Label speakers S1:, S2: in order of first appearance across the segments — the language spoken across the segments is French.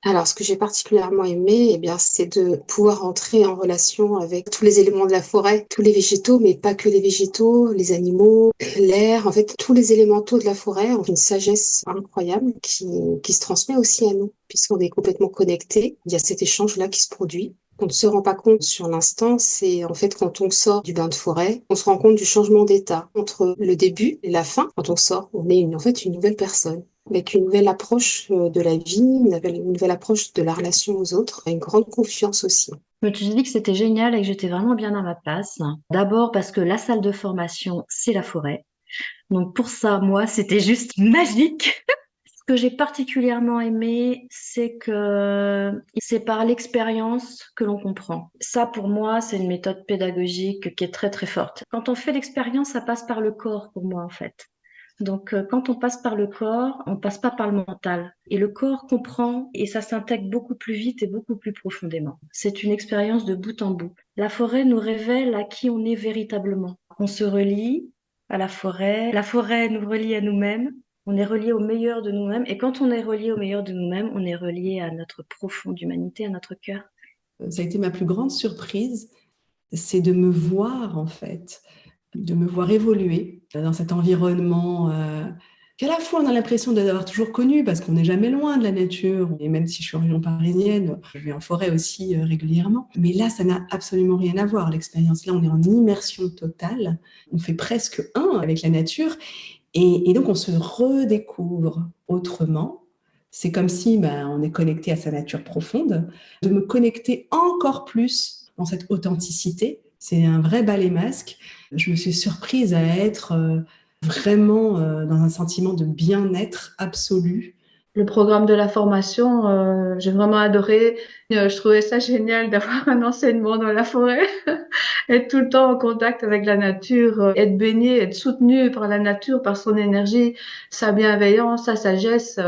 S1: Alors, ce que j'ai particulièrement aimé, eh bien, c'est de pouvoir entrer en relation avec tous les éléments de la forêt, tous les végétaux, mais pas que les végétaux, les animaux, l'air, en fait, tous les élémentaux de la forêt ont une sagesse incroyable qui se transmet aussi à nous, puisqu'on est complètement connectés. Il y a cet échange-là qui se produit. On ne se rend pas compte sur l'instant, c'est en fait quand on sort du bain de forêt, on se rend compte du changement d'état entre le début et la fin. Quand on sort, on est en fait une nouvelle personne avec une nouvelle approche de la vie, une nouvelle approche de la relation aux autres, et une grande confiance aussi.
S2: Je me suis dit que c'était génial et que j'étais vraiment bien à ma place. D'abord parce que la salle de formation, c'est la forêt. Donc pour ça, moi, c'était juste magique. Ce que j'ai particulièrement aimé, c'est que c'est par l'expérience que l'on comprend. Ça, pour moi, c'est une méthode pédagogique qui est très très forte. Quand on fait l'expérience, ça passe par le corps pour moi, en fait. Donc, quand on passe par le corps, on passe pas par le mental. Et le corps comprend et ça s'intègre beaucoup plus vite et beaucoup plus profondément. C'est une expérience de bout en bout. La forêt nous révèle à qui on est véritablement. On se relie à la forêt nous relie à nous-mêmes, on est relié au meilleur de nous-mêmes. Et quand on est relié au meilleur de nous-mêmes, on est relié à notre profonde humanité, à notre cœur.
S3: Ça a été ma plus grande surprise, c'est de me voir en fait, de me voir évoluer dans cet environnement qu'à la fois on a l'impression d'avoir toujours connu parce qu'on n'est jamais loin de la nature. Et même si je suis en région parisienne, je vais en forêt aussi régulièrement. Mais là, ça n'a absolument rien à voir. L'expérience là, on est en immersion totale. On fait presque un avec la nature. Et donc, on se redécouvre autrement. C'est comme si on est connecté à sa nature profonde. De me connecter encore plus dans cette authenticité, c'est un vrai balai masque. Je me suis surprise à être vraiment dans un sentiment de bien-être absolu.
S4: Le programme de la formation, j'ai vraiment adoré. Je trouvais ça génial d'avoir un enseignement dans la forêt, être tout le temps en contact avec la nature, être baigné, être soutenu par la nature, par son énergie, sa bienveillance, sa sagesse.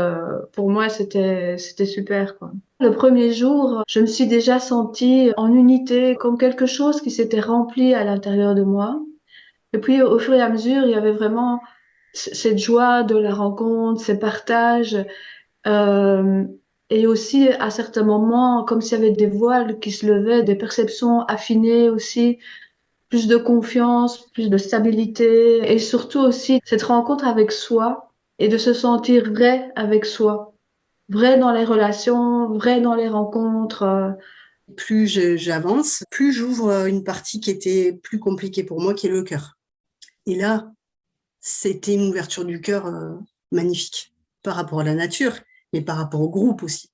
S4: Pour moi, c'était super, quoi. Le premier jour, je me suis déjà sentie en unité, comme quelque chose qui s'était rempli à l'intérieur de moi. Et puis, au fur et à mesure, il y avait vraiment cette joie de la rencontre, ces partages. Euh, et aussi, à certains moments, comme s'il y avait des voiles qui se levaient, des perceptions affinées aussi, plus de confiance, plus de stabilité, et surtout aussi cette rencontre avec soi et de se sentir vrai avec soi, vrai dans les relations, vrai dans les rencontres.
S5: Plus j'avance, plus j'ouvre une partie qui était plus compliquée pour moi, qui est le cœur. Et là, c'était une ouverture du cœur magnifique par rapport à la nature, mais par rapport au groupe aussi.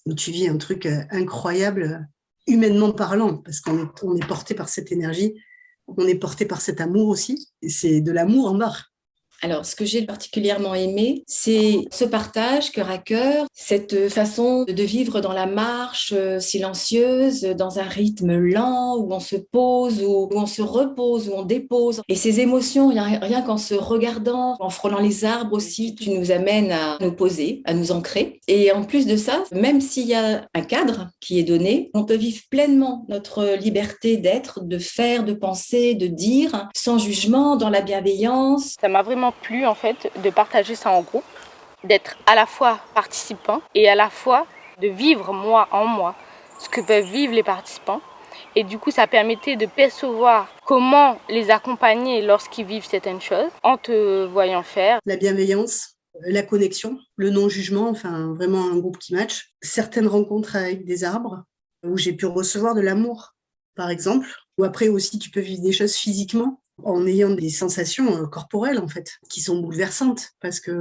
S5: Où tu vis un truc incroyable, humainement parlant, parce on est porté par cette énergie, on est porté par cet amour aussi, et c'est de l'amour en barre.
S6: Alors, ce que j'ai particulièrement aimé, c'est ce partage cœur à cœur, cette façon de vivre dans la marche silencieuse, dans un rythme lent, où on se pose, où on se repose, où on dépose. Et ces émotions, rien qu'en se regardant, en frôlant les arbres aussi, tu nous amènes à nous poser, à nous ancrer. Et en plus de ça, même s'il y a un cadre qui est donné, on peut vivre pleinement notre liberté d'être, de faire, de penser, de dire, sans jugement, dans la bienveillance.
S7: Ça m'a vraiment plu en fait de partager ça en groupe, d'être à la fois participant et à la fois de vivre moi en moi ce que peuvent vivre les participants. Et du coup, ça permettait de percevoir comment les accompagner lorsqu'ils vivent certaines choses en te voyant faire.
S5: La bienveillance, la connexion, le non-jugement, enfin vraiment un groupe qui match. Certaines rencontres avec des arbres où j'ai pu recevoir de l'amour, par exemple. Ou après aussi, tu peux vivre des choses physiquement en ayant des sensations corporelles, en fait, qui sont bouleversantes. Parce que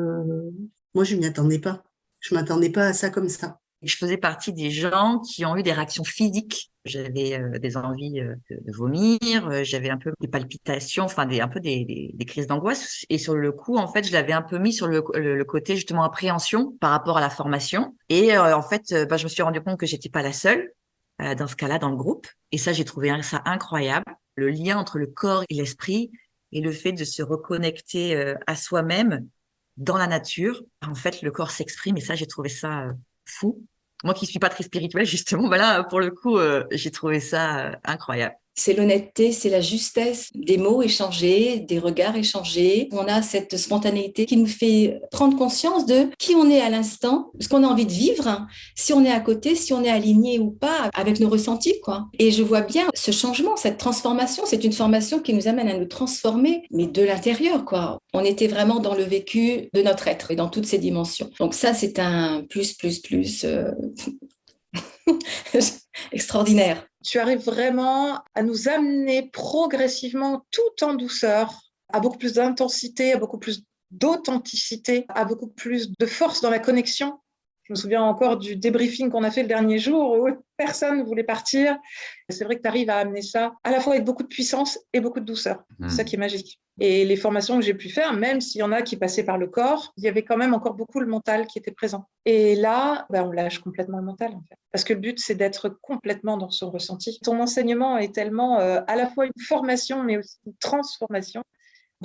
S5: moi, je ne m'y attendais pas. Je ne m'attendais pas à ça comme ça.
S8: Je faisais partie des gens qui ont eu des réactions physiques. J'avais des envies de vomir, j'avais un peu des palpitations, enfin un peu des crises d'angoisse. Et sur le coup, en fait, je l'avais un peu mis sur le côté justement appréhension par rapport à la formation. Et en fait, je me suis rendu compte que j'étais pas la seule dans ce cas-là dans le groupe. Et ça, j'ai trouvé ça incroyable. Le lien entre le corps et l'esprit et le fait de se reconnecter à soi-même dans la nature. En fait, le corps s'exprime et ça, j'ai trouvé ça fou. Moi qui suis pas très spirituelle, justement, là, pour le coup, j'ai trouvé ça incroyable.
S6: C'est l'honnêteté, c'est la justesse des mots échangés, des regards échangés. On a cette spontanéité qui nous fait prendre conscience de qui on est à l'instant, ce qu'on a envie de vivre, si on est à côté, si on est aligné ou pas avec nos ressentis, quoi. Et je vois bien ce changement, cette transformation. C'est une formation qui nous amène à nous transformer, mais de l'intérieur, quoi. On était vraiment dans le vécu de notre être et dans toutes ses dimensions. Donc ça, c'est un plus extraordinaire.
S9: Tu arrives vraiment à nous amener progressivement, tout en douceur, à beaucoup plus d'intensité, à beaucoup plus d'authenticité, à beaucoup plus de force dans la connexion. Je me souviens encore du débriefing qu'on a fait le dernier jour où personne ne voulait partir. C'est vrai que tu arrives à amener ça à la fois avec beaucoup de puissance et beaucoup de douceur. C'est ça qui est magique. Et les formations que j'ai pu faire, même s'il y en a qui passaient par le corps, il y avait quand même encore beaucoup le mental qui était présent. Et là, on lâche complètement le mental, en fait. Parce que le but, c'est d'être complètement dans son ressenti. Ton enseignement est tellement à la fois une formation, mais aussi une transformation.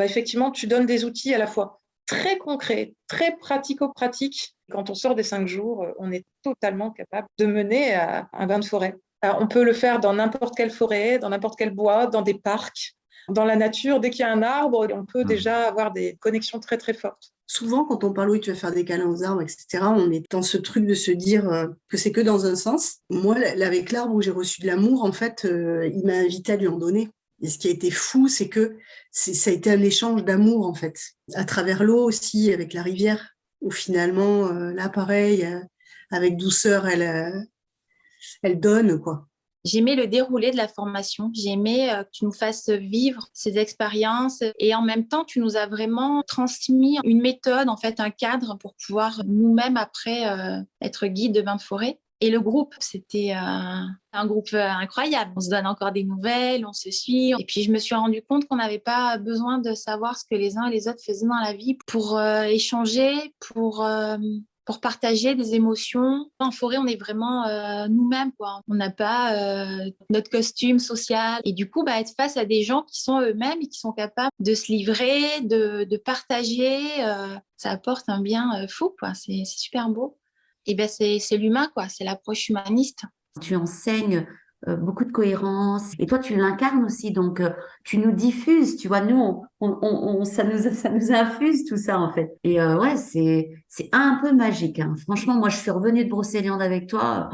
S9: Effectivement, tu donnes des outils à la fois très concrets, très pratico-pratiques. Quand on sort des 5 jours, on est totalement capable de mener un bain de forêt. Alors, on peut le faire dans n'importe quelle forêt, dans n'importe quel bois, dans des parcs, dans la nature. Dès qu'il y a un arbre, on peut déjà avoir des connexions très, très fortes.
S5: Souvent, quand on parle, oui, tu vas faire des câlins aux arbres, etc., on est dans ce truc de se dire que c'est que dans un sens. Moi, avec l'arbre où j'ai reçu de l'amour, en fait, il m'a invité à lui en donner. Et ce qui a été fou, c'est que ça a été un échange d'amour, en fait. À travers l'eau aussi, avec la rivière, où finalement, là, pareil, avec douceur, elle donne, quoi.
S10: J'aimais le déroulé de la formation. J'aimais que tu nous fasses vivre ces expériences et en même temps, tu nous as vraiment transmis une méthode, en fait, un cadre pour pouvoir nous-mêmes après être guide de bain de forêt. Et le groupe, c'était un groupe incroyable. On se donne encore des nouvelles, on se suit. Et puis, je me suis rendu compte qu'on n'avait pas besoin de savoir ce que les uns et les autres faisaient dans la vie pour échanger, pour partager des émotions. En forêt, on est vraiment nous-mêmes, quoi. On n'a pas notre costume social. Et du coup, être face à des gens qui sont eux-mêmes et qui sont capables de se livrer, de partager, ça apporte un bien fou, quoi. C'est super beau. Et c'est l'humain, quoi. C'est l'approche humaniste.
S11: Tu enseignes beaucoup de cohérence et toi tu l'incarnes aussi, donc tu nous diffuses, tu vois, nous ça nous infuse tout ça en fait. Et ouais, c'est un peu magique, hein. Franchement, moi je suis revenue de Brocéliande avec toi,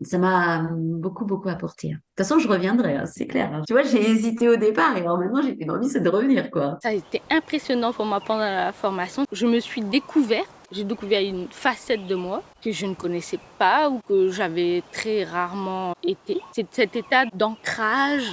S11: ça m'a beaucoup apporté, hein. De toute façon je reviendrai, hein, c'est clair, hein. Tu vois, j'ai hésité au départ et alors maintenant j'ai une envie, c'est de revenir, quoi.
S7: Ça a été impressionnant pour moi pendant la formation. Je me suis découverte. J'ai découvert une facette de moi que je ne connaissais pas ou que j'avais très rarement été. C'est cet état d'ancrage,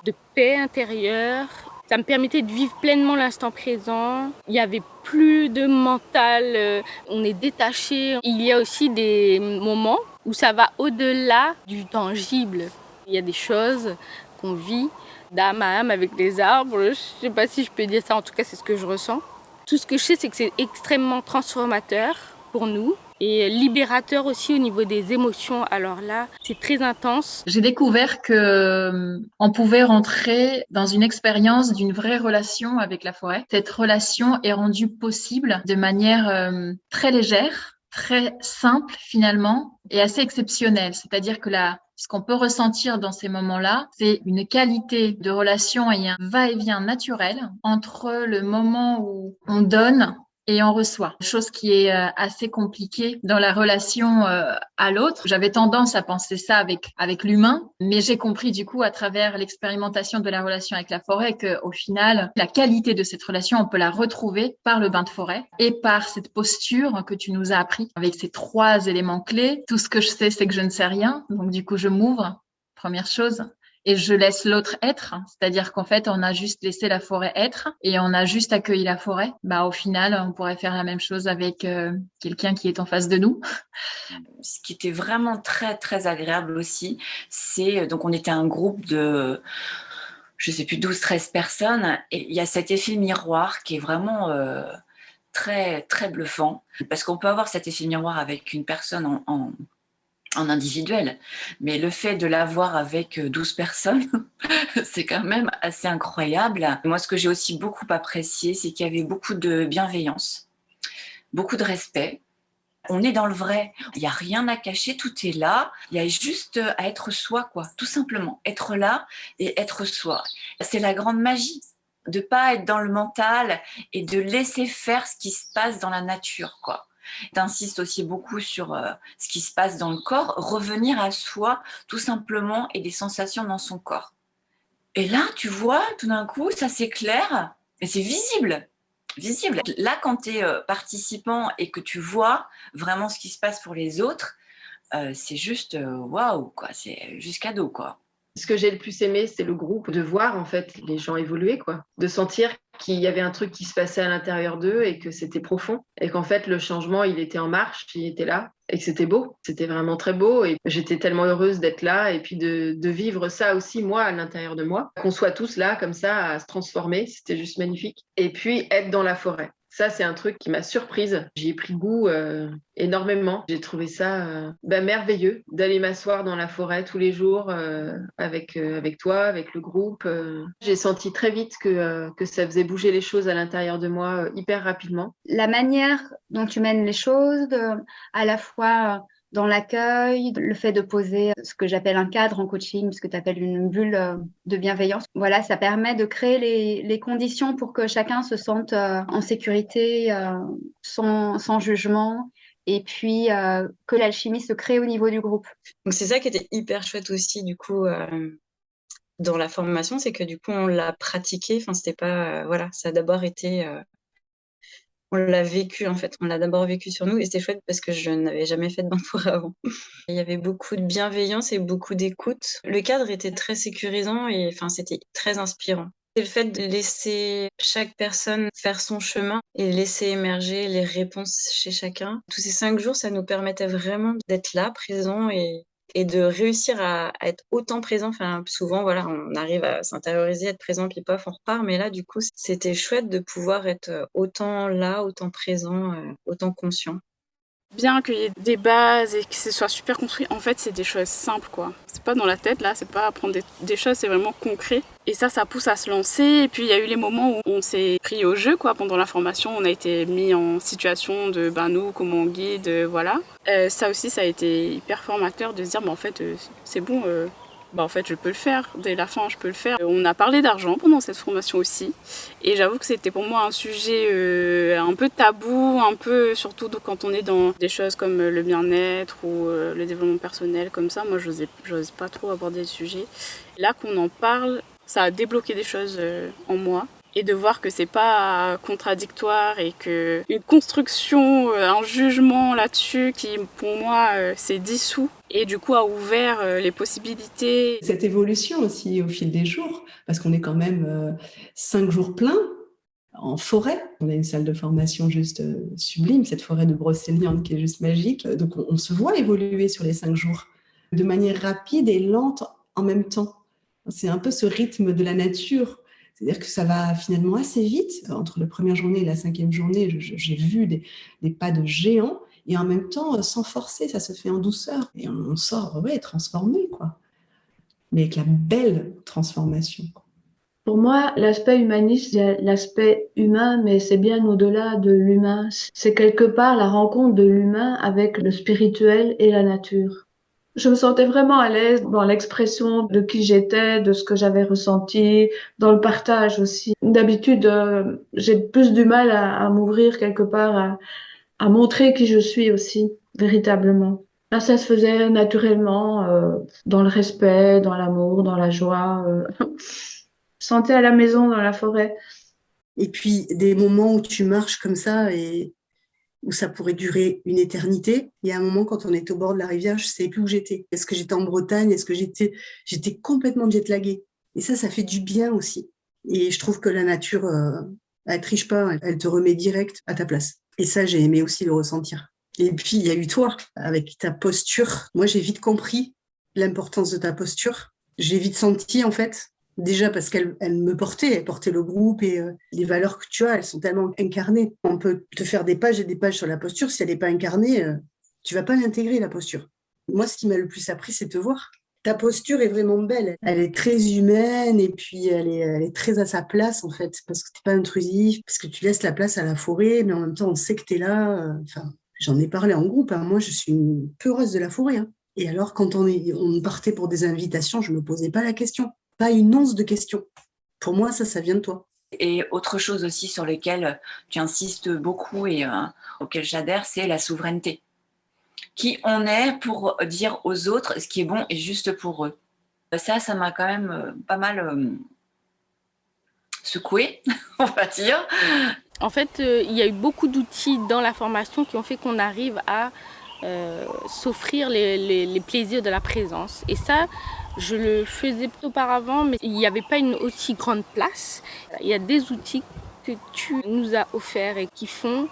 S7: de paix intérieure. Ça me permettait de vivre pleinement l'instant présent. Il n'y avait plus de mental, on est détaché. Il y a aussi des moments où ça va au-delà du tangible. Il y a des choses qu'on vit d'âme à âme avec les arbres. Je ne sais pas si je peux dire ça, en tout cas c'est ce que je ressens. Tout ce que je sais, c'est que c'est extrêmement transformateur pour nous et libérateur aussi au niveau des émotions. Alors là, c'est très intense.
S4: J'ai découvert que on pouvait rentrer dans une expérience d'une vraie relation avec la forêt. Cette relation est rendue possible de manière très légère, très simple finalement et assez exceptionnelle. C'est-à-dire que ce qu'on peut ressentir dans ces moments-là, c'est une qualité de relation et un va-et-vient naturel entre le moment où on donne et on reçoit. Chose qui est assez compliquée dans la relation à l'autre. J'avais tendance à penser ça avec l'humain, mais j'ai compris du coup à travers l'expérimentation de la relation avec la forêt que au final, la qualité de cette relation, on peut la retrouver par le bain de forêt et par cette posture que tu nous as appris avec ces 3 éléments clés. Tout ce que je sais, c'est que je ne sais rien. Donc du coup, je m'ouvre, première chose. Et je laisse l'autre être, c'est-à-dire qu'en fait, on a juste laissé la forêt être et on a juste accueilli la forêt. Au final, on pourrait faire la même chose avec quelqu'un qui est en face de nous.
S12: Ce qui était vraiment très, très agréable aussi, c'est donc on était un groupe de, je sais plus, 12-13 personnes et il y a cet effet miroir qui est vraiment très, très bluffant parce qu'on peut avoir cet effet miroir avec une personne en individuel, mais le fait de l'avoir avec 12 personnes, c'est quand même assez incroyable. Moi, ce que j'ai aussi beaucoup apprécié, c'est qu'il y avait beaucoup de bienveillance, beaucoup de respect, On est dans le vrai. Il n'y a rien à cacher, tout est là. Il y a juste à être soi, quoi. Tout simplement. Être là et être soi. C'est la grande magie de pas être dans le mental et de laisser faire ce qui se passe dans la nature, quoi. T'insistes aussi beaucoup sur ce qui se passe dans le corps, revenir à soi, tout simplement, et des sensations dans son corps. Et là, tu vois, tout d'un coup, ça s'éclaire et c'est visible. Visible. Là, quand tu es participant et que tu vois vraiment ce qui se passe pour les autres, c'est juste waouh, quoi. C'est juste cadeau, quoi.
S4: Ce que j'ai le plus aimé, c'est le groupe, de voir en fait les gens évoluer, quoi. De sentir qu'il y avait un truc qui se passait à l'intérieur d'eux et que c'était profond. Et qu'en fait, le changement, il était en marche, il était là. Et que c'était beau. C'était vraiment très beau. Et j'étais tellement heureuse d'être là et puis de vivre ça aussi, moi, à l'intérieur de moi. Qu'on soit tous là, comme ça, à se transformer. C'était juste magnifique. Et puis, être dans la forêt. Ça, c'est un truc qui m'a surprise. J'y ai pris goût énormément. J'ai trouvé ça merveilleux d'aller m'asseoir dans la forêt tous les jours avec toi, avec le groupe. J'ai senti très vite que ça faisait bouger les choses à l'intérieur de moi hyper rapidement.
S13: La manière dont tu mènes les choses, à la fois dans l'accueil, le fait de poser ce que j'appelle un cadre en coaching, ce que tu appelles une bulle de bienveillance. Voilà, ça permet de créer les conditions pour que chacun se sente en sécurité, sans jugement, et puis que l'alchimie se crée au niveau du groupe.
S14: Donc c'est ça qui était hyper chouette aussi, du coup, dans la formation, c'est que du coup, on l'a pratiqué. Enfin, c'était pas... voilà, ça a d'abord été... on l'a vécu en fait, on l'a d'abord vécu sur nous et c'était chouette parce que je n'avais jamais fait de bain de forêt avant. Il y avait beaucoup de bienveillance et beaucoup d'écoute. Le cadre était très sécurisant et enfin c'était très inspirant. C'est le fait de laisser chaque personne faire son chemin et laisser émerger les réponses chez chacun. Tous ces 5 jours, ça nous permettait vraiment d'être là, présent et de réussir à être autant présent. Enfin, souvent, voilà, on arrive à s'intérioriser, être présent, puis paf, on repart. Mais là, du coup, c'était chouette de pouvoir être autant là, autant présent, autant conscient.
S15: Bien qu'il y ait des bases et que ce soit super construit, en fait, c'est des choses simples, quoi. C'est pas dans la tête, là, c'est pas apprendre des choses, c'est vraiment concret. Et ça pousse à se lancer. Et puis, il y a eu les moments où on s'est pris au jeu, quoi. Pendant la formation, on a été mis en situation de, nous, comment on guide, voilà. Ça aussi, ça a été hyper formateur de se dire, en fait, c'est bon, en fait, je peux le faire. Dès la fin, je peux le faire. On a parlé d'argent pendant cette formation aussi. Et j'avoue que c'était pour moi un sujet un peu tabou, un peu, surtout quand on est dans des choses comme le bien-être ou le développement personnel, comme ça. Moi, j'ose pas trop aborder le sujet. Là qu'on en parle, ça a débloqué des choses en moi. Et de voir que c'est pas contradictoire et que une construction, un jugement là-dessus qui, pour moi, s'est dissous et du coup a ouvert les possibilités.
S3: Cette évolution aussi au fil des jours, parce qu'on est quand même 5 jours pleins en forêt. On a une salle de formation juste sublime, cette forêt de Brocéliande qui est juste magique. Donc on se voit évoluer sur les 5 jours de manière rapide et lente en même temps. C'est un peu ce rythme de la nature. C'est-à-dire que ça va finalement assez vite. Entre la première journée et la 5e journée, j'ai vu des pas de géants. Et en même temps, sans forcer, ça se fait en douceur. Et on sort transformé, quoi. Mais avec la belle transformation.
S4: Pour moi, l'aspect humaniste, c'est l'aspect humain, mais c'est bien au-delà de l'humain. C'est quelque part la rencontre de l'humain avec le spirituel et la nature. Je me sentais vraiment à l'aise dans l'expression de qui j'étais, de ce que j'avais ressenti, dans le partage aussi. D'habitude, j'ai plus du mal à m'ouvrir quelque part, à montrer qui je suis aussi, véritablement. Là, ça se faisait naturellement, dans le respect, dans l'amour, dans la joie. Je me sentais à la maison dans la forêt.
S5: Et puis, des moments où tu marches comme ça et où ça pourrait durer une éternité. Il y a un moment, quand on était au bord de la rivière, je ne savais plus où j'étais. Est-ce que j'étais en Bretagne? Est-ce que j'étais complètement jet-laguée? Et ça fait du bien aussi. Et je trouve que la nature, elle ne triche pas, elle te remet direct à ta place. Et ça, j'ai aimé aussi le ressentir. Et puis, il y a eu toi, avec ta posture. Moi, j'ai vite compris l'importance de ta posture. J'ai vite senti, en fait, déjà parce qu'elle me portait, elle portait le groupe et les valeurs que tu as, elles sont tellement incarnées. On peut te faire des pages et des pages sur la posture, si elle n'est pas incarnée, tu ne vas pas l'intégrer, la posture. Moi, ce qui m'a le plus appris, c'est te voir. Ta posture est vraiment belle, elle est très humaine et puis elle est très à sa place en fait, parce que tu n'es pas intrusif, parce que tu laisses la place à la forêt, mais en même temps, on sait que tu es là. J'en ai parlé en groupe, hein. Moi, je suis une peureuse de la forêt, hein. Et alors, quand on partait pour des invitations, je ne me posais pas la question. Pas une once de question. Pour moi, ça vient de toi.
S12: Et autre chose aussi sur lequel tu insistes beaucoup et auquel j'adhère, c'est la souveraineté. Qui on est pour dire aux autres ce qui est bon et juste pour eux. Ça m'a quand même pas mal secouée, on va dire.
S7: En fait, il y a eu beaucoup d'outils dans la formation qui ont fait qu'on arrive à s'offrir les plaisirs de la présence. Et ça, je le faisais auparavant, mais il n'y avait pas une aussi grande place. Il y a des outils que tu nous as offerts et qui font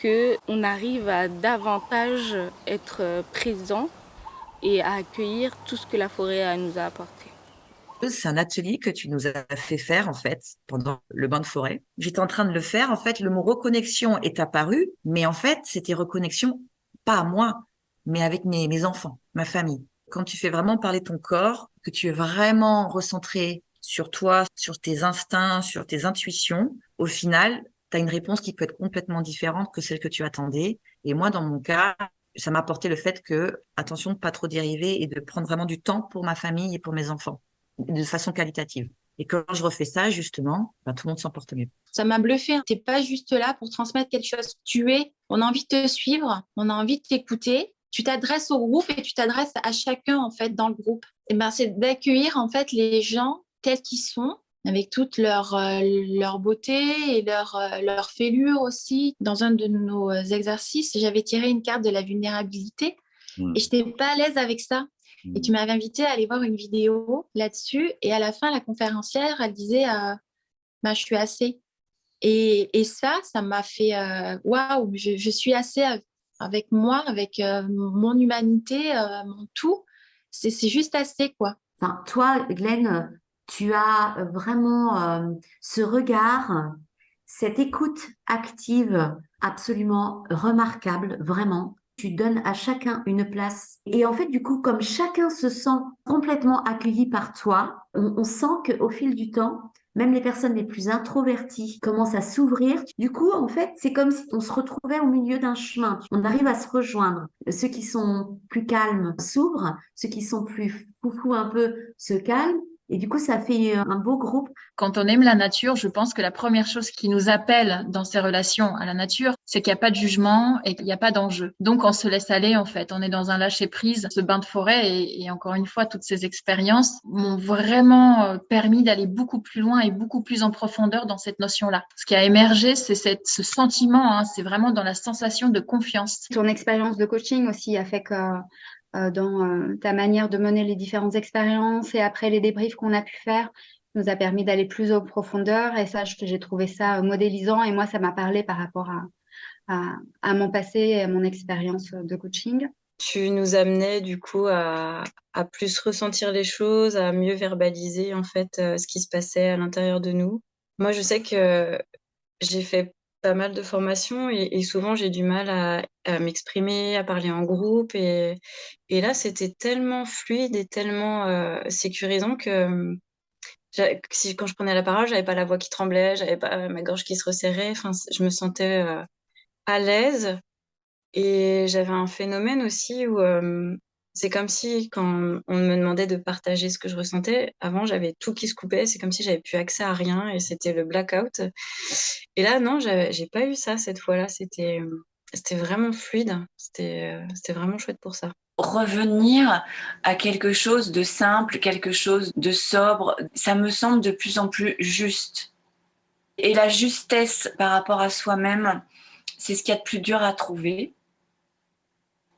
S7: qu'on arrive à davantage être présent et à accueillir tout ce que la forêt nous a apporté.
S8: C'est un atelier que tu nous as fait faire, en fait, pendant le bain de forêt. J'étais en train de le faire. En fait, le mot reconnexion est apparu, mais en fait, c'était reconnexion, pas à moi, mais avec mes enfants, ma famille. Quand tu fais vraiment parler ton corps, que tu es vraiment recentré sur toi, sur tes instincts, sur tes intuitions, au final, tu as une réponse qui peut être complètement différente que celle que tu attendais. Et moi, dans mon cas, ça m'a apporté le fait que, attention de pas trop dériver et de prendre vraiment du temps pour ma famille et pour mes enfants, de façon qualitative. Et quand je refais ça, justement, tout le monde s'en porte mieux.
S10: Ça m'a bluffé. Tu n'es pas juste là pour transmettre quelque chose. On a envie de te suivre, on a envie de t'écouter. Tu t'adresses au groupe et tu t'adresses à chacun, en fait, dans le groupe. Et ben, c'est d'accueillir, en fait, les gens tels qu'ils sont, avec toute leur beauté et leur fêlure aussi. Dans un de nos exercices, j'avais tiré une carte de la vulnérabilité et je n'étais pas à l'aise avec ça. Et tu m'avais invité à aller voir une vidéo là-dessus. Et à la fin, la conférencière, elle disait je suis assez. Et ça m'a fait waouh, je suis assez avec moi, avec mon humanité, mon tout. C'est juste assez, quoi.
S11: Enfin, toi, Glenn, tu as vraiment ce regard, cette écoute active absolument remarquable, vraiment. Tu donnes à chacun une place. Et en fait, du coup, comme chacun se sent complètement accueilli par toi, on sent qu'au fil du temps, même les personnes les plus introverties commencent à s'ouvrir. Du coup, en fait, c'est comme si on se retrouvait au milieu d'un chemin. On arrive à se rejoindre. Ceux qui sont plus calmes s'ouvrent, ceux qui sont plus foufou un peu se calment. Et du coup, ça fait un beau groupe.
S4: Quand on aime la nature, je pense que la première chose qui nous appelle dans ces relations à la nature, c'est qu'il n'y a pas de jugement et qu'il n'y a pas d'enjeu. Donc, on se laisse aller, en fait. On est dans un lâcher-prise. Ce bain de forêt et encore une fois, toutes ces expériences m'ont vraiment permis d'aller beaucoup plus loin et beaucoup plus en profondeur dans cette notion-là. Ce qui a émergé, c'est ce sentiment, c'est vraiment dans la sensation de confiance.
S13: Ton expérience de coaching aussi a fait que dans ta manière de mener les différentes expériences et après les débriefs qu'on a pu faire, nous a permis d'aller plus en profondeur. Et ça, j'ai trouvé ça modélisant. Et moi, ça m'a parlé par rapport à mon passé et à mon expérience de coaching.
S14: Tu nous amenais du coup à plus ressentir les choses, à mieux verbaliser en fait ce qui se passait à l'intérieur de nous. Moi, je sais que j'ai fait pas mal de formations et souvent j'ai du mal à m'exprimer, à parler en groupe et là c'était tellement fluide et tellement sécurisant que quand je prenais la parole, j'avais pas la voix qui tremblait, j'avais pas ma gorge qui se resserrait, enfin je me sentais à l'aise et j'avais un phénomène aussi où c'est comme si quand on me demandait de partager ce que je ressentais, avant j'avais tout qui se coupait, c'est comme si j'avais plus accès à rien et c'était le blackout. Et là non, j'ai pas eu ça cette fois-là, c'était vraiment fluide, c'était vraiment chouette pour ça.
S12: Revenir à quelque chose de simple, quelque chose de sobre, ça me semble de plus en plus juste. Et la justesse par rapport à soi-même, c'est ce qu'il y a de plus dur à trouver.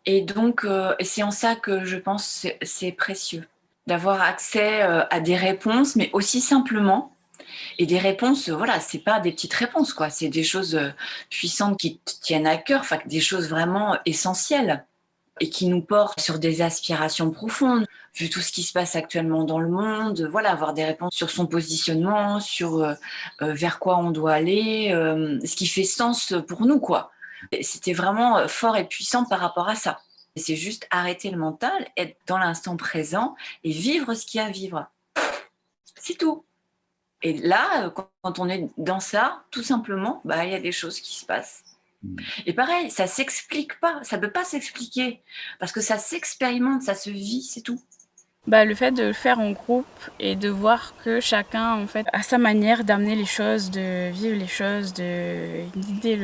S12: Et donc, c'est en ça que je pense que c'est précieux d'avoir accès à des réponses, mais aussi simplement. Et des réponses, voilà, c'est pas des petites réponses, quoi. C'est des choses puissantes qui te tiennent à cœur, enfin, des choses vraiment essentielles et qui nous portent sur des aspirations profondes. Vu tout ce qui se passe actuellement dans le monde, voilà, avoir des réponses sur son positionnement, sur vers quoi on doit aller, ce qui fait sens pour nous, quoi. C'était vraiment fort et puissant par rapport à ça. C'est juste arrêter le mental, être dans l'instant présent et vivre ce qu'il y a à vivre. C'est tout. Et là, quand on est dans ça, tout simplement, il y a des choses qui se passent. Et pareil, ça s'explique pas, ça peut pas s'expliquer parce que ça s'expérimente, ça se vit, c'est tout.
S15: Bah, le fait de le faire en groupe et de voir que chacun en fait a sa manière d'amener les choses, de vivre les choses, de guider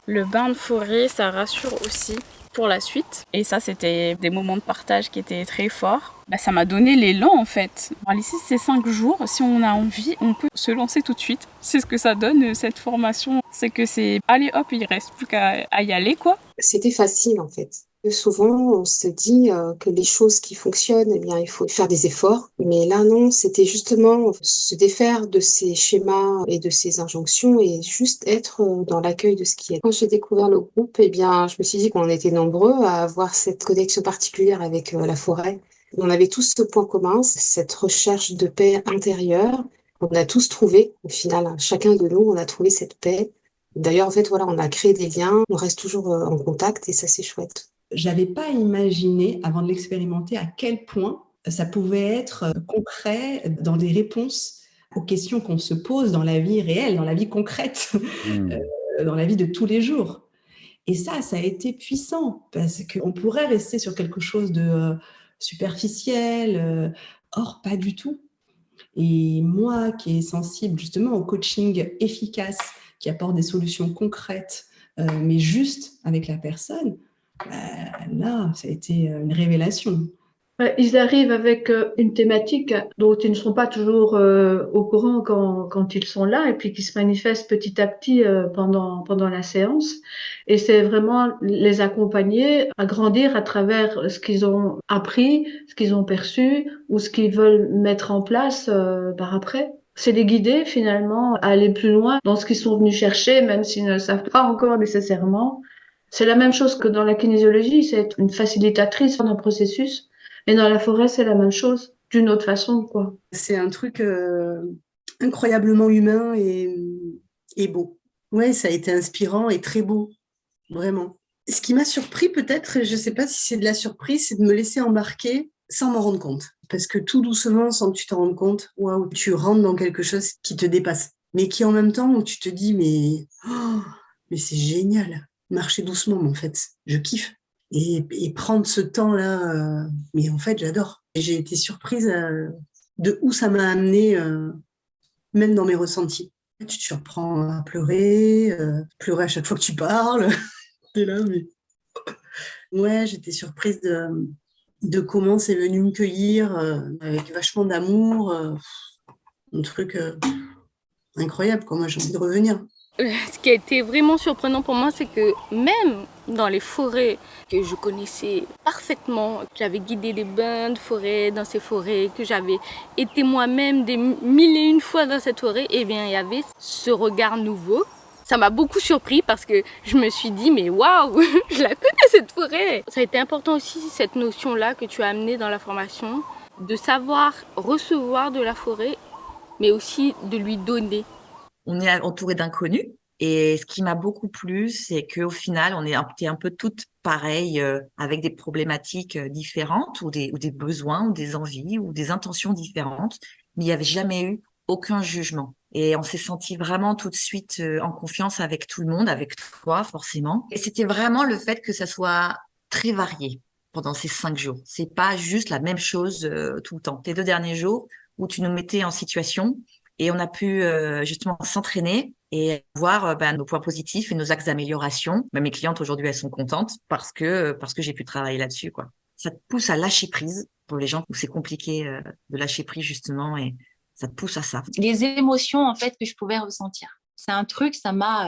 S15: le bain de forêt, ça rassure aussi pour la suite. Et ça, c'était des moments de partage qui étaient très forts. Bah, ça m'a donné l'élan en fait. Alors, ici, c'est 5 jours. Si on a envie, on peut se lancer tout de suite. C'est ce que ça donne, cette formation. C'est que c'est, allez hop, il reste plus qu'à y aller, quoi.
S1: C'était facile en fait. Souvent, on se dit que les choses qui fonctionnent, eh bien, il faut faire des efforts. Mais là, non, c'était justement se défaire de ces schémas et de ces injonctions et juste être dans l'accueil de ce qui est. Quand j'ai découvert le groupe, eh bien, je me suis dit qu'on était nombreux à avoir cette connexion particulière avec la forêt. On avait tous ce point commun, cette recherche de paix intérieure. On a tous trouvé, au final, hein, chacun de nous, on a trouvé cette paix. D'ailleurs, en fait, voilà, on a créé des liens, on reste toujours en contact et ça, c'est chouette.
S3: J'avais pas imaginé, avant de l'expérimenter, à quel point ça pouvait être concret dans des réponses aux questions qu'on se pose dans la vie réelle, dans la vie concrète, dans la vie de tous les jours. Et ça a été puissant parce qu'on pourrait rester sur quelque chose de superficiel, or pas du tout. Et moi qui est sensible justement au coaching efficace, qui apporte des solutions concrètes, mais juste avec la personne, là, ça a été une révélation.
S4: Ils arrivent avec une thématique dont ils ne sont pas toujours au courant quand ils sont là et puis qui se manifeste petit à petit pendant la séance. Et c'est vraiment les accompagner à grandir à travers ce qu'ils ont appris, ce qu'ils ont perçu ou ce qu'ils veulent mettre en place par après. C'est les guider finalement à aller plus loin dans ce qu'ils sont venus chercher, même s'ils ne le savent pas encore nécessairement. C'est la même chose que dans la kinésiologie, c'est être une facilitatrice d'un processus. Et dans la forêt, c'est la même chose, d'une autre façon, quoi.
S5: C'est un truc incroyablement humain et beau. Ouais, ça a été inspirant et très beau, vraiment. Ce qui m'a surpris peut-être, je ne sais pas si c'est de la surprise, c'est de me laisser embarquer sans m'en rendre compte. Parce que tout doucement, sans que tu t'en rendes compte, waouh, tu rentres dans quelque chose qui te dépasse. Mais qui en même temps, où tu te dis, mais c'est génial. Marcher doucement, mais en fait, je kiffe. Et prendre ce temps-là, mais en fait, j'adore. Et j'ai été surprise de où ça m'a amené, même dans mes ressentis. Tu te surprends à pleurer à chaque fois que tu parles. T'es là, mais... Ouais, j'étais surprise de comment c'est venu me cueillir avec vachement d'amour. Un truc incroyable, quoi. Moi, j'ai envie de revenir.
S7: Ce qui a été vraiment surprenant pour moi, c'est que même dans les forêts que je connaissais parfaitement, que j'avais guidé des bains de forêt dans ces forêts, que j'avais été moi-même des 1001 fois dans cette forêt, eh bien, il y avait ce regard nouveau. Ça m'a beaucoup surpris parce que je me suis dit, mais waouh, je la connais cette forêt. Ça a été important aussi, cette notion-là que tu as amenée dans la formation, de savoir recevoir de la forêt, mais aussi de lui donner.
S8: On est entouré d'inconnus. Et ce qui m'a beaucoup plu, c'est qu'au final, on était un peu toutes pareilles, avec des problématiques différentes ou des besoins ou des envies ou des intentions différentes. Mais il n'y avait jamais eu aucun jugement. Et on s'est senti vraiment tout de suite en confiance avec tout le monde, avec toi forcément. Et c'était vraiment le fait que ça soit très varié pendant ces 5 jours. C'est pas juste la même chose tout le temps. Les 2 derniers jours où tu nous mettais en situation et on a pu justement s'entraîner et voir nos points positifs et nos axes d'amélioration. Mes clientes aujourd'hui, elles sont contentes parce que j'ai pu travailler là-dessus, quoi. Ça te pousse à lâcher prise pour les gens où c'est compliqué de lâcher prise justement, et ça te pousse à ça.
S10: Les émotions en fait que je pouvais ressentir. C'est un truc, ça m'a.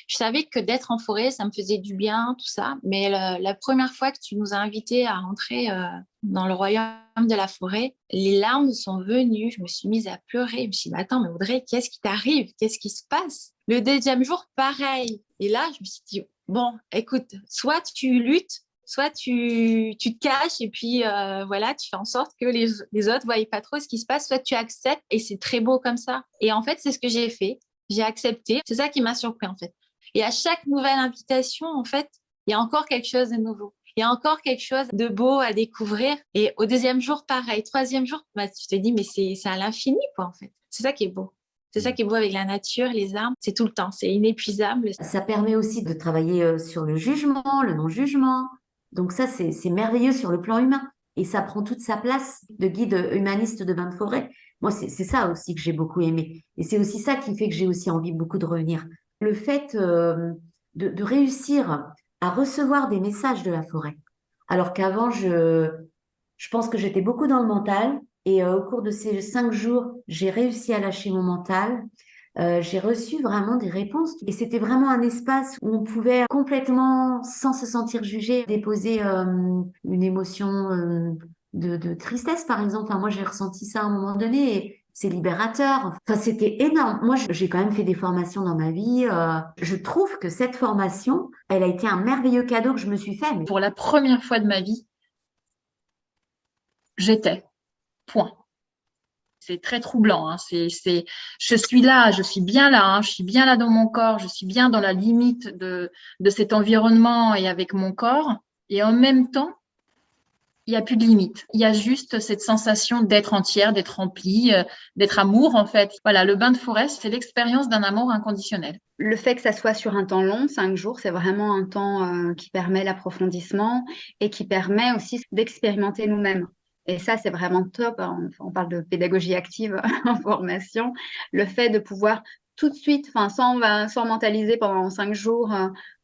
S10: Je savais que d'être en forêt, ça me faisait du bien, tout ça. Mais la première fois que tu nous as invités à rentrer dans le royaume de la forêt, les larmes sont venues. Je me suis mise à pleurer. Je me suis dit, mais attends, mais Audrey, qu'est-ce qui t'arrive? Qu'est-ce qui se passe? Le deuxième jour, pareil. Et là, je me suis dit, bon, écoute, soit tu luttes, soit tu te caches et puis voilà, tu fais en sorte que les autres ne voient pas trop ce qui se passe, soit tu acceptes et c'est très beau comme ça. Et en fait, c'est ce que j'ai fait. J'ai accepté. C'est ça qui m'a surpris en fait. Et à chaque nouvelle invitation, en fait, il y a encore quelque chose de nouveau. Il y a encore quelque chose de beau à découvrir. Et au deuxième jour, pareil. Troisième jour, tu te dis, mais c'est à l'infini, quoi, en fait. C'est ça qui est beau. C'est ça qui est beau avec la nature, les arbres, c'est tout le temps, c'est inépuisable.
S11: Ça permet aussi de travailler sur le jugement, le non-jugement. Donc ça, c'est merveilleux sur le plan humain. Et ça prend toute sa place de guide humaniste de bain de forêt. Moi, c'est ça aussi que j'ai beaucoup aimé. Et c'est aussi ça qui fait que j'ai aussi envie beaucoup de revenir. Le fait de réussir à recevoir des messages de la forêt. Alors qu'avant, je pense que j'étais beaucoup dans le mental. Et au cours de ces 5 jours, j'ai réussi à lâcher mon mental. J'ai reçu vraiment des réponses. Et c'était vraiment un espace où on pouvait complètement, sans se sentir jugé, déposer une émotion de tristesse, par exemple. Enfin, moi, j'ai ressenti ça à un moment donné et c'est libérateur. Enfin, c'était énorme. Moi, j'ai quand même fait des formations dans ma vie. Je trouve que cette formation, elle a été un merveilleux cadeau que je me suis fait. Mais...
S16: Pour la première fois de ma vie, j'étais. Point. C'est très troublant. Hein. Je suis là, je suis bien là, hein. Je suis bien là dans mon corps, je suis bien dans la limite de cet environnement et avec mon corps. Et en même temps, il n'y a plus de limite. Il y a juste cette sensation d'être entière, d'être remplie, d'être amour en fait. Voilà, le bain de forêt, c'est l'expérience d'un amour inconditionnel.
S13: Le fait que ça soit sur un temps long, 5 jours, c'est vraiment un temps qui permet l'approfondissement et qui permet aussi d'expérimenter nous-mêmes. Et ça, c'est vraiment top. On parle de pédagogie active en formation. Le fait de pouvoir tout de suite, sans mentaliser pendant 5 jours,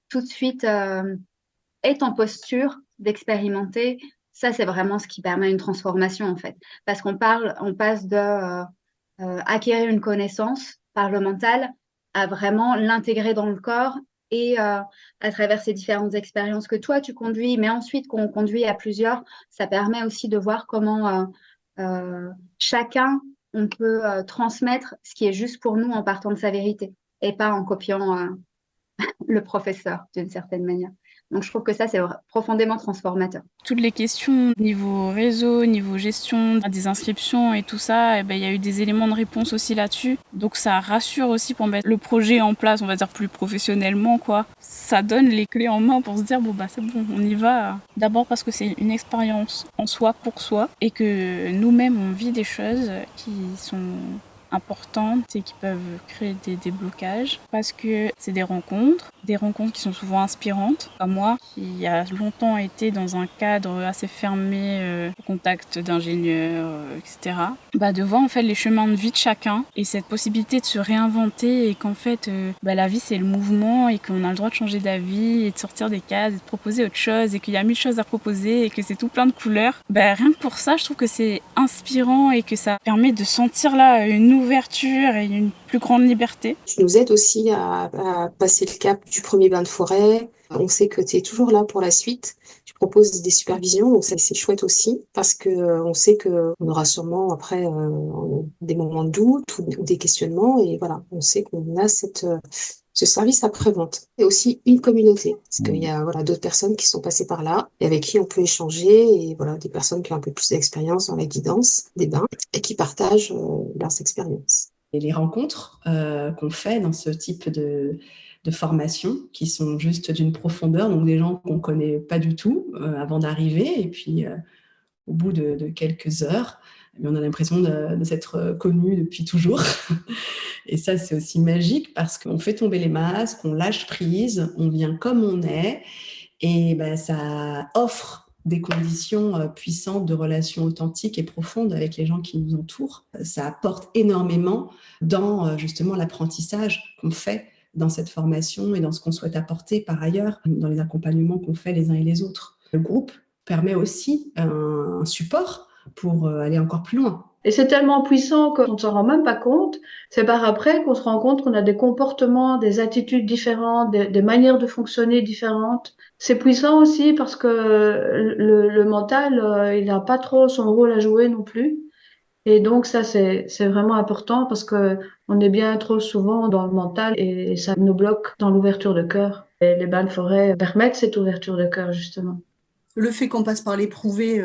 S13: tout de suite être en posture d'expérimenter. Ça, c'est vraiment ce qui permet une transformation, en fait. Parce on passe de acquérir une connaissance par le mental à vraiment l'intégrer dans le corps et à travers ces différentes expériences que toi, tu conduis, mais ensuite qu'on conduit à plusieurs, ça permet aussi de voir comment chacun, on peut transmettre ce qui est juste pour nous en partant de sa vérité et pas en copiant le professeur, d'une certaine manière. Donc, je trouve que ça, c'est profondément transformateur.
S15: Toutes les questions niveau réseau, niveau gestion des inscriptions et tout ça, il y a eu des éléments de réponse aussi là-dessus. Donc, ça rassure aussi pour mettre le projet en place, on va dire plus professionnellement, quoi. Ça donne les clés en main pour se dire, c'est bon, on y va. D'abord parce que c'est une expérience en soi, pour soi, et que nous-mêmes, on vit des choses qui sont importantes et qui peuvent créer des déblocages parce que c'est des rencontres qui sont souvent inspirantes. Comme moi, qui a longtemps été dans un cadre assez fermé, au contact d'ingénieurs, etc. De voir en fait les chemins de vie de chacun et cette possibilité de se réinventer et qu'en fait la vie c'est le mouvement et qu'on a le droit de changer d'avis et de sortir des cases et de proposer autre chose et qu'il y a 1000 choses à proposer et que c'est tout plein de couleurs. Rien que pour ça, je trouve que c'est inspirant et que ça permet de sentir là une ouverture et une plus grande liberté.
S1: Tu nous aides aussi à passer le cap du premier bain de forêt. On sait que tu es toujours là pour la suite. Tu proposes des supervisions, donc ça c'est chouette aussi parce que on sait que on aura sûrement après des moments de doute ou des questionnements et voilà, on sait qu'on a ce service après-vente. Et aussi une communauté, parce qu'il y a d'autres personnes qui sont passées par là et avec qui on peut échanger et des personnes qui ont un peu plus d'expérience dans la guidance des bains et qui partagent leurs expériences.
S3: Et les rencontres qu'on fait dans ce type de formation qui sont juste d'une profondeur, donc des gens qu'on ne connaît pas du tout avant d'arriver et puis au bout de quelques heures, on a l'impression de s'être connus depuis toujours. Et ça, c'est aussi magique parce qu'on fait tomber les masques, on lâche prise, on vient comme on est et ça offre des conditions puissantes de relations authentiques et profondes avec les gens qui nous entourent. Ça apporte énormément dans justement l'apprentissage qu'on fait dans cette formation et dans ce qu'on souhaite apporter par ailleurs dans les accompagnements qu'on fait les uns et les autres. Le groupe permet aussi un support pour aller encore plus loin.
S4: Et c'est tellement puissant qu'on ne s'en rend même pas compte. C'est par après qu'on se rend compte qu'on a des comportements, des attitudes différentes, des manières de fonctionner différentes. C'est puissant aussi parce que le mental, il n'a pas trop son rôle à jouer non plus. Et donc ça, c'est vraiment important parce que on est bien trop souvent dans le mental et ça nous bloque dans l'ouverture de cœur. Et les bains de forêt permettent cette ouverture de cœur, justement.
S5: Le fait qu'on passe par l'éprouvé,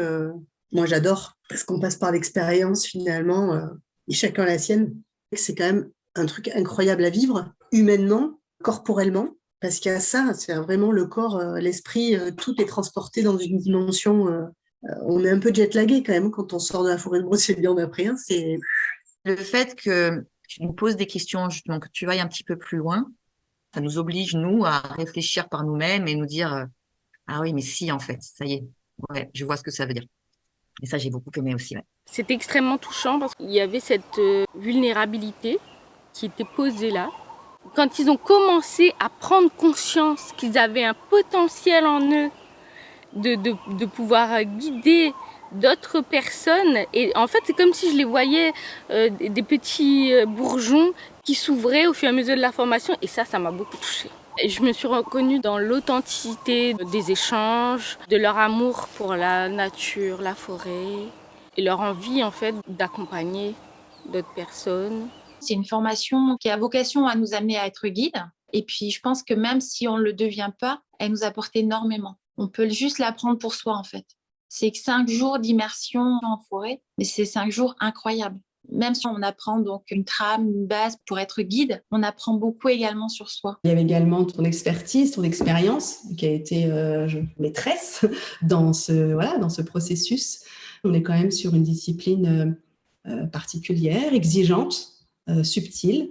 S5: moi j'adore, parce qu'on passe par l'expérience finalement, et chacun la sienne. C'est quand même un truc incroyable à vivre, humainement, corporellement, parce qu'il y a ça, c'est vraiment le corps, l'esprit, tout est transporté dans une dimension. On est un peu jet-lagué quand même quand on sort de la forêt de Brocéliande après. C'est
S8: le fait que tu nous poses des questions, justement, que tu ailles un petit peu plus loin. Ça nous oblige, nous, à réfléchir par nous-mêmes et nous dire, ah oui, mais si, en fait, ça y est, ouais, je vois ce que ça veut dire. Et ça, j'ai beaucoup aimé aussi. Ouais.
S7: C'était extrêmement touchant parce qu'il y avait cette vulnérabilité qui était posée là. Quand ils ont commencé à prendre conscience qu'ils avaient un potentiel en eux de pouvoir guider d'autres personnes, et en fait c'est comme si je les voyais des petits bourgeons qui s'ouvraient au fur et à mesure de la formation, et ça m'a beaucoup touchée. Et je me suis reconnue dans l'authenticité des échanges, de leur amour pour la nature, la forêt, et leur envie en fait d'accompagner d'autres personnes.
S10: C'est une formation qui a vocation à nous amener à être guides. Et puis, je pense que même si on ne le devient pas, elle nous apporte énormément. On peut juste l'apprendre pour soi, en fait. C'est 5 jours d'immersion en forêt, mais c'est 5 jours incroyables. Même si on apprend donc une trame, une base pour être guide, on apprend beaucoup également sur soi.
S3: Il y avait également ton expertise, ton expérience qui a été maîtresse dans ce processus. On est quand même sur une discipline particulière, exigeante, subtile.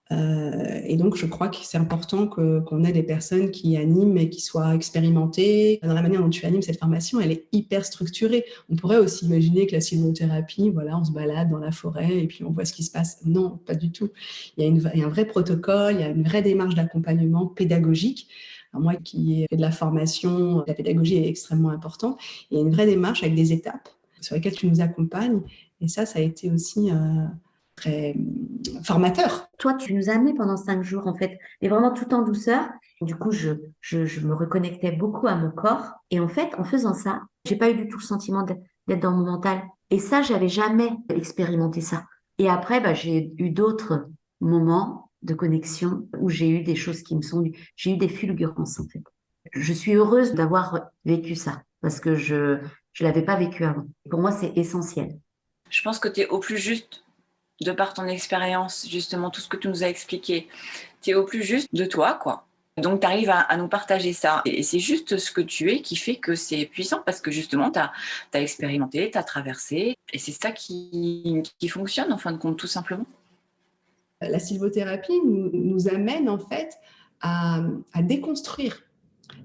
S3: Et donc, je crois que c'est important qu'on ait des personnes qui animent et qui soient expérimentées. Dans la manière dont tu animes cette formation, elle est hyper structurée. On pourrait aussi imaginer que la sylvothérapie, voilà, on se balade dans la forêt et puis on voit ce qui se passe. Non, pas du tout. Il y a un vrai protocole, il y a une vraie démarche d'accompagnement pédagogique. Alors moi qui ai fait de la formation, la pédagogie est extrêmement importante. Il y a une vraie démarche avec des étapes sur lesquelles tu nous accompagnes. Et ça a été aussi très formateur.
S11: Toi, tu nous as amenés pendant 5 jours, en fait, et vraiment tout en douceur. Du coup, je me reconnectais beaucoup à mon corps. Et en fait, en faisant ça, j'ai pas eu du tout le sentiment d'être dans mon mental. Et ça, j'avais jamais expérimenté ça. Et après, j'ai eu d'autres moments de connexion où j'ai eu des choses j'ai eu des fulgurances, en fait. Je suis heureuse d'avoir vécu ça parce que je l'avais pas vécu avant. Pour moi, c'est essentiel.
S12: Je pense que tu es au plus juste de par ton expérience, justement, tout ce que tu nous as expliqué. Tu es au plus juste de toi, quoi. Donc, tu arrives à nous partager ça. Et c'est juste ce que tu es qui fait que c'est puissant parce que, justement, tu as expérimenté, tu as traversé. Et c'est ça qui fonctionne, en fin de compte, tout simplement.
S3: La sylvothérapie nous amène, en fait, à déconstruire,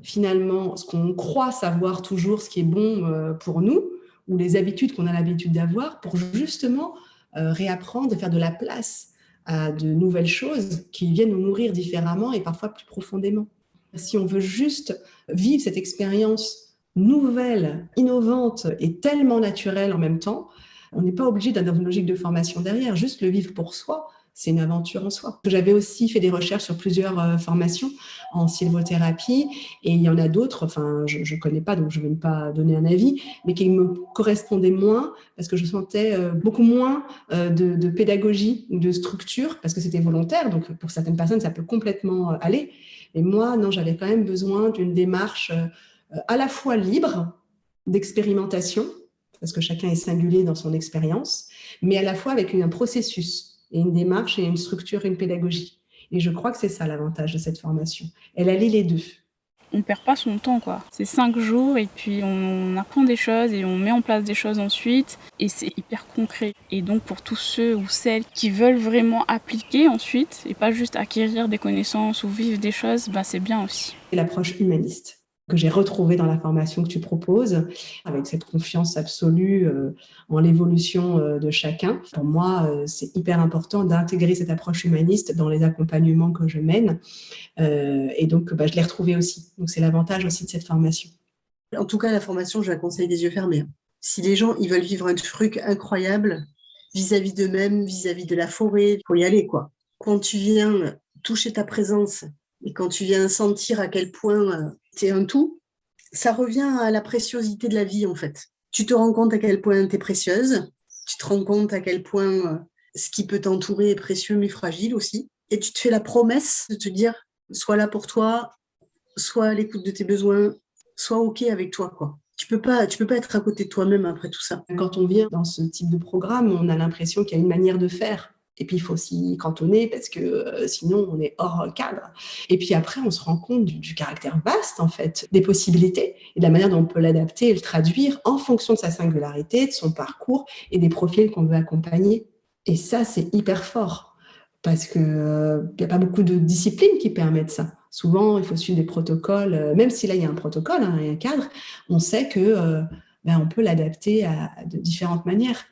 S3: finalement, ce qu'on croit savoir toujours, ce qui est bon pour nous, ou les habitudes qu'on a l'habitude d'avoir, pour justement réapprendre, faire de la place à de nouvelles choses qui viennent nous nourrir différemment et parfois plus profondément. Si on veut juste vivre cette expérience nouvelle, innovante et tellement naturelle en même temps, on n'est pas obligé d'être dans une logique de formation derrière, juste le vivre pour soi. C'est une aventure en soi. J'avais aussi fait des recherches sur plusieurs formations en sylvothérapie et il y en a d'autres, enfin je ne connais pas donc je ne vais pas donner un avis, mais qui me correspondaient moins parce que je sentais beaucoup moins de pédagogie ou de structure parce que c'était volontaire, donc pour certaines personnes ça peut complètement aller. Et moi, non, j'avais quand même besoin d'une démarche à la fois libre d'expérimentation, parce que chacun est singulier dans son expérience, mais à la fois avec un processus et une démarche et une structure et une pédagogie. Et je crois que c'est ça l'avantage de cette formation. Elle allie les deux.
S15: On ne perd pas son temps, quoi. C'est 5 jours et puis on apprend des choses et on met en place des choses ensuite. Et c'est hyper concret. Et donc pour tous ceux ou celles qui veulent vraiment appliquer ensuite et pas juste acquérir des connaissances ou vivre des choses, c'est bien aussi.
S3: C'est l'approche humaniste que j'ai retrouvée dans la formation que tu proposes, avec cette confiance absolue en l'évolution de chacun. Pour moi, c'est hyper important d'intégrer cette approche humaniste dans les accompagnements que je mène. Et donc, je l'ai retrouvée aussi. Donc, c'est l'avantage aussi de cette formation.
S5: En tout cas, la formation, je la conseille des yeux fermés. Si les gens ils veulent vivre un truc incroyable vis-à-vis d'eux-mêmes, vis-à-vis de la forêt, il faut y aller, quoi. Quand tu viens toucher ta présence et quand tu viens sentir à quel point tu es un tout, ça revient à la préciosité de la vie, en fait. Tu te rends compte à quel point tu es précieuse, tu te rends compte à quel point ce qui peut t'entourer est précieux mais fragile aussi. Et tu te fais la promesse de te dire, sois là pour toi, sois à l'écoute de tes besoins, sois OK avec toi, quoi. Tu peux pas être à côté de toi-même après tout ça.
S3: Quand on vient dans ce type de programme, on a l'impression qu'il y a une manière de faire. Et puis, il faut s'y cantonner parce que sinon, on est hors cadre. Et puis après, on se rend compte du caractère vaste, en fait, des possibilités et de la manière dont on peut l'adapter et le traduire en fonction de sa singularité, de son parcours et des profils qu'on veut accompagner. Et ça, c'est hyper fort. parce que y a pas beaucoup de disciplines qui permettent ça. Souvent, il faut suivre des protocoles, même si là, il y a un protocole, hein, il y a un cadre, on sait que on peut l'adapter de différentes manières.